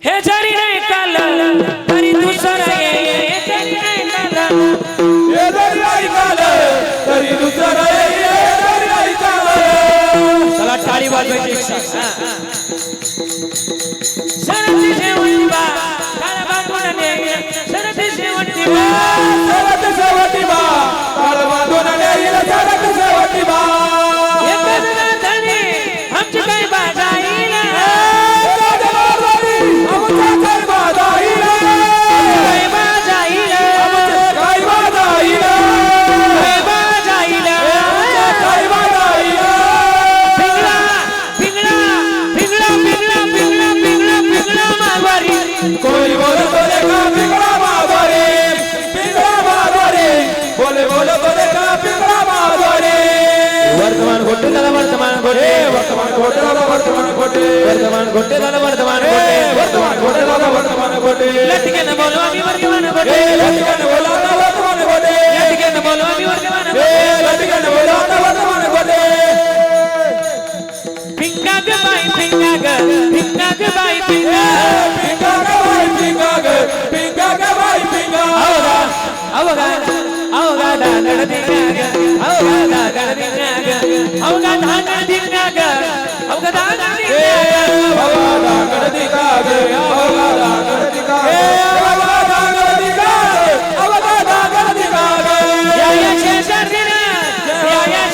हे जरी नाही काल तरी दुसरं ये हे जरी नाही काल हे जरी नाही काल तरी दुसरं ये हे जरी नाही काल चला टाळी वाजवायची सरती शेवटी बा काळ बांधून ने सरती शेवटी बा सरत शेवटी बा काळ बांधून नेईल सरत शेवटी बा एकच नाथाने आमची काय बाजा येईल आमचा काय बाधा येईल काय बाजा येईल काय बाधा येईल काय बाजा येईल काय बाधा येईल पिंगळा पिंगळा पिंगळा पिंगळा पिंगळा पिंगळा पिंगळा माघारी कोणी बोलतो रे का पिंगळा माघारी पिंगळा माघारी बोलतो रे का पिंगळा माघारी वर्तमान घोटे झाला वर्तमान घोटे वर्तमान घोटे झाला वर्तमान घोटे वर्तमान घोटे झाला वर्तमान घोटे वर्तमान घोटे झाला वर्तमान घोटे लटकेनं बोलू आम्ही वर्तमान घोटे लटकन बोलावता वर्तमान घोटे लटकेनं बोलू आम्ही वर्तमान लटकन बोलावता वर्तमान घोटे पिंगा ग बाई पिंगा ग बाई पिंगा पिंगा ग बाई पिंगा ग बाई पिंगा अवगा अवगा दागड दिंगा ग अवगा दागड दिंगा ग अवगा दागड दिंगा ग अवगा दागड दिंगा ग अवगा दागड दिका अवगा दागड दिका अवगा दागड दिका या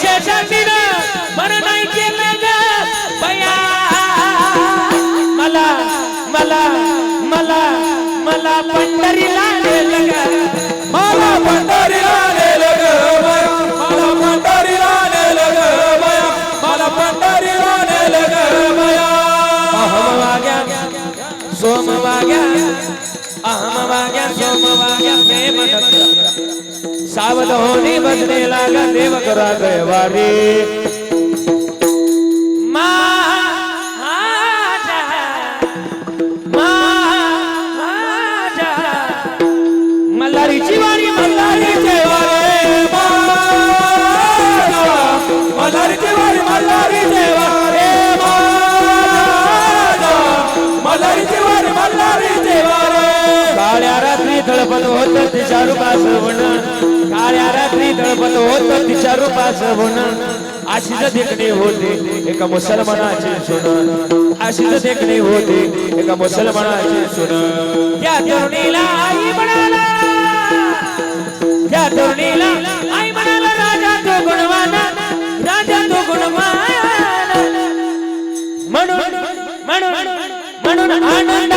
शेषार्दीन मन नाही केलं ग बया मला मला मला मला पंढरीला नेलं ग मला पंढरीला नेलं ग बया मला पंढरीला नेलं ग बया मला पंढरीला नेलं ग बया अहम वाग्या सोम वाग्या अहम वाग्या सोम वाग्या प्रेम नक्की सावध होणे बजने लागा देव करा गयवारी मल्हारीची वारी मल्हारीचे वारे मल्हारीचे वारे मल्हारीचे वारे मल्हारीचे वारे मल्हारीचे वारे काळ्या रात्री तळपत होत तिच्या रूपाचं वण काळ्या रात्री तळपत होत तिच्या रूपाचं वण अशीच देखणे होते एका मुसलमानाची सुन अशीच देखणे होते एका मुसलमानाची सुन त्या तरुणीला आई म्हणाला त्या तरुणीला आई म्हणाला राजा तो गुणवान राजा तो गुणवान म्हणून म्हणून म्हणून आनंद